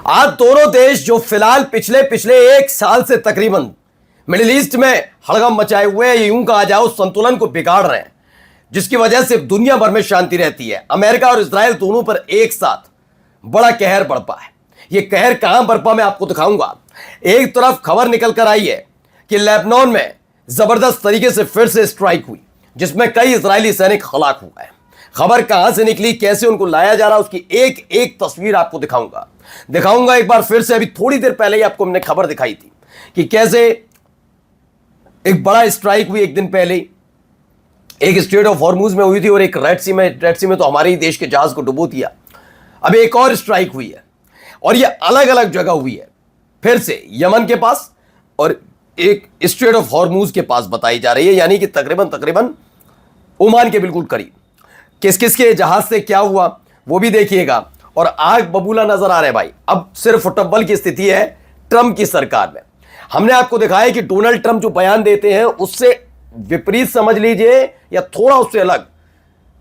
आज दोनों देश जो फिलहाल पिछले पिछले एक साल से तकरीबन मिडिल ईस्ट में हड़कंप मचाए हुए हैं, यूं कहा जाए उस संतुलन को बिगाड़ रहे हैं, जिसकी वजह से दुनिया भर में शांति रहती है। अमेरिका और इजराइल दोनों पर एक साथ बड़ा कहर बरपा है। यह कहर कहां बरपा मैं आपको दिखाऊंगा। एक तरफ खबर निकल कर आई है कि लेबनान में जबरदस्त तरीके से फिर से स्ट्राइक हुई, जिसमें कई इजरायली सैनिक हलाक हुए हैं। खबर कहां से निकली, कैसे उनको लाया जा रहा, उसकी एक एक तस्वीर आपको दिखाऊंगा एक बार फिर से। अभी थोड़ी देर पहले ही आपको हमने खबर दिखाई थी कि कैसे एक बड़ा स्ट्राइक हुई एक दिन पहले एक स्ट्रेट ऑफ हॉर्मुज में हुई थी और एक रेड सी में तो हमारे ही देश के जहाज को डुबो दिया। अब एक और स्ट्राइक हुई है और ये अलग अलग जगह हुई है, फिर से यमन के पास और एक स्ट्रेट ऑफ हॉर्मुज के पास बताई जा रही है, यानी कि तकरीबन ओमान के बिल्कुल करीब। किस किस के जहाज से क्या हुआ वो भी देखिएगा। और आग बबूला नजर आ रहे हैं भाई। अब सिर्फ फुटबॉल की स्थिति है ट्रंप की सरकार में। हमने आपको दिखाया कि डोनाल्ड ट्रंप जो बयान देते हैं उससे विपरीत समझ लीजिए या थोड़ा उससे अलग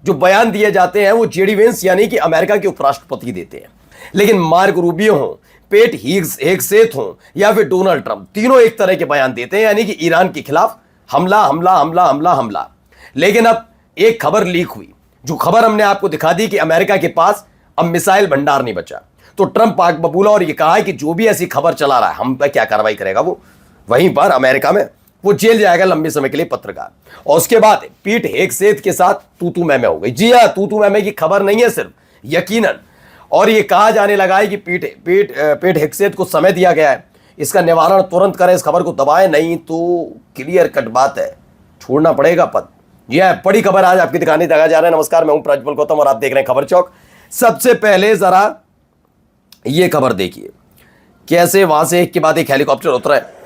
जो बयान दिए जाते हैं वो जेडी वेंस यानी कि अमेरिका के उपराष्ट्रपति देते हैं। लेकिन मार्क रूबियो हो, पेट हेगसेथ हो या फिर डोनाल्ड ट्रंप, तीनों एक तरह के बयान देते हैं, यानी कि ईरान के खिलाफ हमला। लेकिन अब एक खबर लीक हुई, जो खबर हमने आपको दिखा दी कि अमेरिका के पास अब मिसाइल भंडार नहीं बचा। तो ट्रंप आग बबूला और ये कहा है कि जो भी ऐसी खबर चला रहा है हम पर क्या कार्रवाई करेगा वो, वहीं पर अमेरिका में वो जेल जाएगा लंबे समय के लिए पत्रकार। और उसके बाद पीट हेगसेथ के साथ तू मैं हो गई। जी हां, तू मैं की खबर नहीं है सिर्फ, यकीनन। और ये कहा जाने लगा है कि पीट हेगसेथ को समय दिया गया है, इसका निवारण तुरंत करें, इस खबर को दबाएं, नहीं तो क्लियर कट बात है छोड़ना पड़ेगा पद। यह बड़ी खबर आज आपकी दिखाने जा रहा है। नमस्कार, मैं हूं प्रज्वल गौतम और आप देख रहे हैं खबर चौक। सबसे पहले जरा यह खबर देखिए, कैसे वहां से एक के बाद एक हेलीकॉप्टर उतरा है।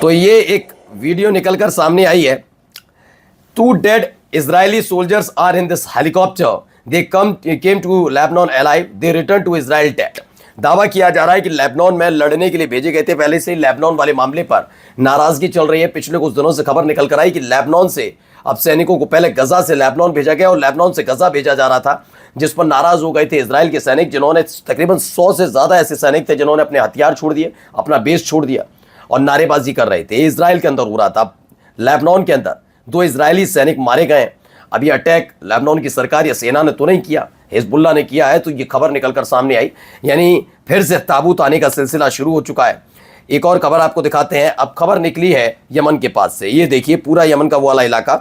तो ये एक वीडियो निकलकर सामने आई है। 2 dead Israeli soldiers are in this helicopter, they came to Lebanon alive, they return to Israel dead. दावा किया जा रहा है कि लेबनान में लड़ने के लिए भेजे गए थे। पहले से लेबनान वाले मामले पर नाराजगी चल रही है। पिछले कुछ दिनों से खबर निकल कर आई कि लेबनान से अब सैनिकों को पहले गजा से लेबनान भेजा गया और लेबनान से गजा भेजा जा रहा था, जिस पर नाराज हो गए थे इजराइल के सैनिक, जिन्होंने तकरीबन 100 से ज्यादा ऐसे सैनिक थे जिन्होंने अपने हथियार छोड़ दिए, अपना बेस छोड़ दिया और नारेबाजी कर रहे थे। इजराइल के अंदर हो रहा था। लेबनान के अंदर 2 इजरायली सैनिक मारे गए। अब ये अटैक लेबनान की सरकार या सेना ने तो नहीं किया, हिजबुल्लाह ने किया है। तो ये खबर निकलकर सामने आई, यानी फिर से ताबूत आने का सिलसिला शुरू हो चुका है। एक और खबर आपको दिखाते हैं। अब खबर निकली है यमन के पास से। ये देखिए पूरा यमन का वो वाला इलाका,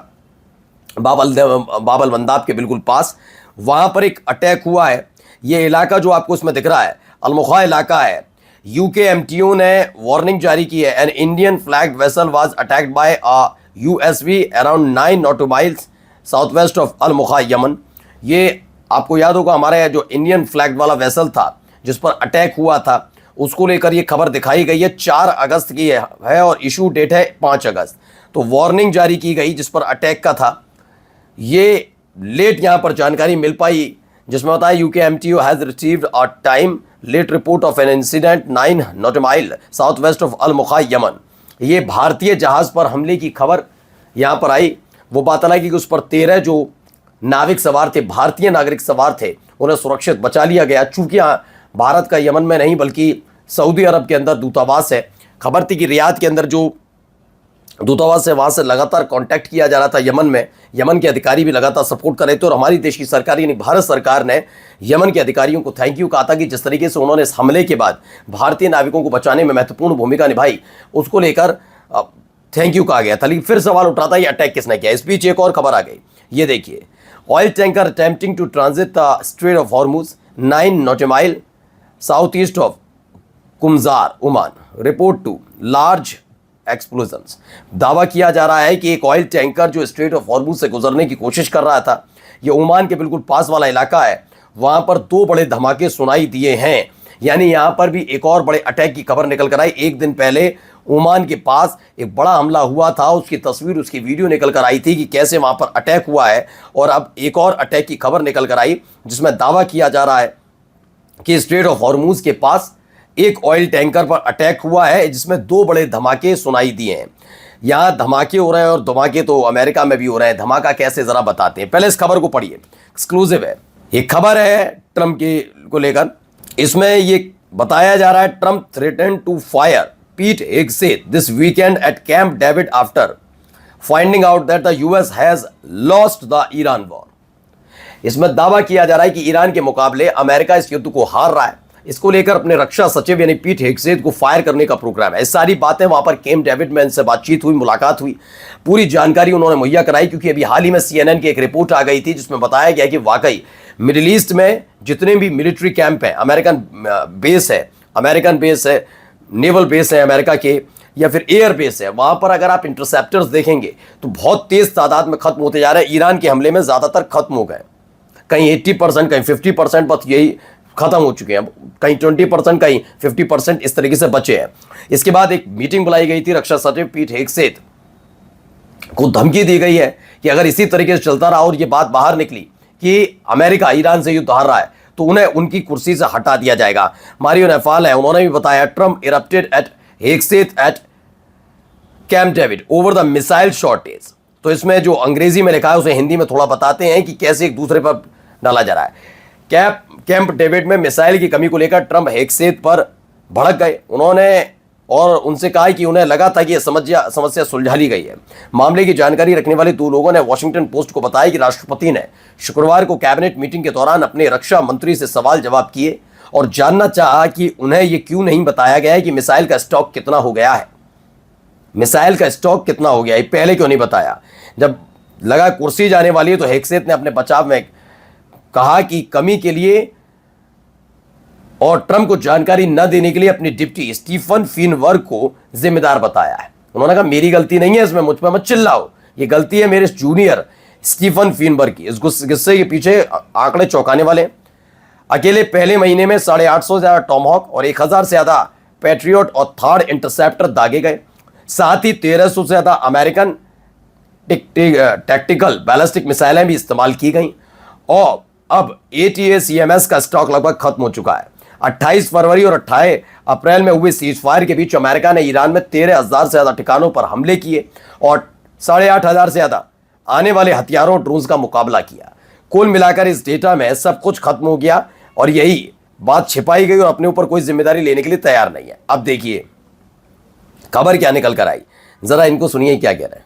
बाबल मंदाब के बिल्कुल पास, वहां पर एक अटैक हुआ है। ये इलाका जो आपको इसमें दिख रहा है अलमुखा इलाका है। UKMTO ने वार्निंग जारी की है। An Indian flag vessel was attacked by a USV around 9 nautical miles south west of Al Mukha Yemen. ये आपको याद होगा हमारा जो इंडियन फ्लैग वाला वेसल था जिस पर अटैक हुआ था, उसको लेकर ये खबर दिखाई गई है। 4 अगस्त की है और इशू डेट है 5 अगस्त। तो वार्निंग जारी की गई जिस पर अटैक का था। ये लेट यहाँ पर जानकारी मिल पाई, जिसमें बताया UKMTO has received a time late report of an incident 9 nautical mile south west of Al Mukha Yemen. ये भारतीय जहाज पर हमले की खबर यहाँ पर आई। वो बात अलग कि उस पर 13 जो नाविक सवार थे, भारतीय नागरिक सवार थे, उन्हें सुरक्षित बचा लिया गया। चूंकि भारत का यमन में नहीं बल्कि सऊदी अरब के अंदर दूतावास है। खबर थी कि रियाद के अंदर जो दूतावास है वहां से लगातार कांटेक्ट किया जा रहा था यमन में। यमन के अधिकारी भी लगातार सपोर्ट कर रहे थे और हमारी देश की सरकार यानी भारत सरकार ने यमन के अधिकारियों को थैंक यू कहा था कि जिस तरीके से उन्होंने इस हमले के बाद भारतीय नाविकों को बचाने में महत्वपूर्ण भूमिका निभाई, उसको लेकर थैंक यू कहा गया था। लेकिन फिर सवाल उठाता है ये अटैक किसने किया। इस बीच एक और खबर आ गई, ये देखिए, oil tanker attempting to transit the strait of Hormuz 9 nautical mile south east of Kumzar Oman, report two large explosions. दावा किया जा रहा है कि एक ऑयल टैंकर जो स्ट्रेट ऑफ हॉर्मुज से गुजरने की कोशिश कर रहा था, यह ओमान के बिल्कुल पास वाला इलाका है, वहां पर 2 बड़े धमाके सुनाई दिए हैं। यानी यहां पर भी एक और बड़े अटैक की खबर निकल कर आई। एक दिन पहले ओमान के पास एक बड़ा हमला हुआ था, उसकी तस्वीर, उसकी वीडियो निकल कर आई थी कि कैसे वहां पर अटैक हुआ है। और अब एक और अटैक की खबर निकल कर आई जिसमें दावा किया जा रहा है कि स्ट्रेट ऑफ हॉर्मुज के पास एक ऑयल टैंकर पर अटैक हुआ है जिसमें 2 बड़े धमाके सुनाई दिए हैं। यहाँ धमाके हो रहे हैं और धमाके तो अमेरिका में भी हो रहे हैं। धमाका कैसे जरा बताते हैं, पहले इस खबर को पढ़िए, एक्सक्लूसिव है ये खबर है ट्रंप की को लेकर। इसमें ये बताया जा रहा है Trump threaten to fire Pete Hegseth this weekend at Camp David after finding out that the US has lost the Iran war. इसमें दावा किया जा रहा है कि ईरान के मुकाबले अमेरिका इस युद्ध को हार रहा है। इसको लेकर अपने रक्षा सचिव यानी पीट हेगसेथ को फायर करने का प्रोग्राम है। इस सारी बातें वहां पर कैंप डेविड में इनसे बातचीत हुई, मुलाकात हुई, पूरी जानकारी उन्होंने मुहैया कराई। क्योंकि अभी हाल ही में CNN की एक रिपोर्ट आ गई थी जिसमें बताया गया कि वाकई मिडिल ईस्ट में जितने भी मिलिट्री कैंप हैं, अमेरिकन बेस है, नेवल बेस है अमेरिका के, या फिर एयर बेस है, वहां पर अगर आप इंटरसेप्टर्स देखेंगे तो बहुत तेज तादाद में खत्म होते जा रहे हैं। ईरान के हमले में ज्यादातर खत्म हो गए, कहीं 80%, कहीं 50%, बस यही खत्म हो चुके हैं, कहीं 20%, कहीं 50% इस तरीके से बचे हैं। इसके बाद एक मीटिंग बुलाई गई थी, रक्षा सचिव पीट हेगसेथ को धमकी दी गई है कि अगर इसी तरीके से चलता रहा और ये बात बाहर निकली कि अमेरिका ईरान से युद्ध हार रहा है तो उन्हें उनकी कुर्सी से हटा दिया जाएगा। मारियो नैफाल है, उन्होंने भी बताया Trump erupted at Hegseth at Camp David over the missile shortage. तो इसमें जो अंग्रेजी में लिखा है उसे हिंदी में थोड़ा बताते हैं कि कैसे एक दूसरे पर डाला जा रहा है। कैंप डेविड में मिसाइल की कमी को लेकर ट्रंप हेगसेथ पर भड़क गए। उन्होंने और उनसे कहा कि उन्हें लगा था कि यह समस्या सुलझा ली गई है। मामले की जानकारी रखने वाले दो लोगों ने वॉशिंगटन पोस्ट को बताया कि राष्ट्रपति ने शुक्रवार को कैबिनेट मीटिंग के दौरान अपने रक्षा मंत्री से सवाल जवाब किए और जानना चाहा कि उन्हें यह क्यों नहीं बताया गया है कि मिसाइल का स्टॉक कितना हो गया है। मिसाइल का स्टॉक कितना हो गया है पहले क्यों नहीं बताया। जब लगा कुर्सी जाने वाली है तो हेगसेथ ने अपने बचाव में कहा कि कमी के लिए और ट्रंप को जानकारी न देने के लिए अपनी डिप्टी स्टीफन फिनबर्ग को जिम्मेदार बताया है। उन्होंने कहा मेरी गलती नहीं है इसमें, मुझ पर मत चिल्लाओ, ये गलती है मेरे जूनियर स्टीफन फिनबर्ग की। इस गुस्से के पीछे आंकड़े चौंकाने वाले। अकेले पहले महीने में 850 से ज्यादा टॉमहॉक और 1000 से ज्यादा पैट्रियट और थर्ड इंटरसेप्टर दागे गए। साथ ही 1300 से ज्यादा अमेरिकन टैक्टिकल बैलिस्टिक मिसाइलें भी इस्तेमाल की गई और अब ATACMS का स्टॉक लगभग खत्म हो चुका है। 28 फरवरी और 28 अप्रैल में हुए सीज फायर के बीच अमेरिका ने ईरान में 13,000 से ज्यादा ठिकानों पर हमले किए और 8,500 से ज्यादा आने वाले हथियारों और ड्रोन्स का मुकाबला किया। कुल मिलाकर इस डेटा में सब कुछ खत्म हो गया और यही बात छिपाई गई और अपने ऊपर कोई जिम्मेदारी लेने के लिए तैयार नहीं है। अब देखिए खबर क्या निकल कर आई, जरा इनको सुनिए क्या कह रहे हैं।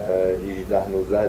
18-19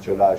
48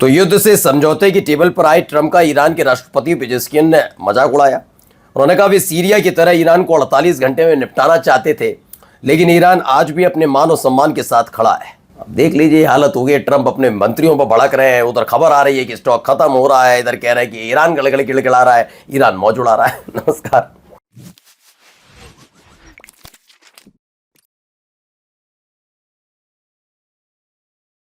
तो युद्ध से समझौते की टेबल पर आए ट्रंप का ईरान के राष्ट्रपति पेजेस्कियन ने मजाक उड़ाया। उन्होंने कहा वे सीरिया की तरह ईरान को 48 घंटे में निपटाना चाहते थे, लेकिन ईरान आज भी अपने मान और सम्मान के साथ खड़ा है। अब देख लीजिए हालत हो गई। ट्रंप अपने मंत्रियों पर भड़क रहे हैं, उधर खबर आ रही है कि स्टॉक खत्म हो रहा है, इधर कह रहे हैं कि ईरान गड़गड़ गिड़गिड़ा रहा है, ईरान मौज उड़ा रहा है। नमस्कार।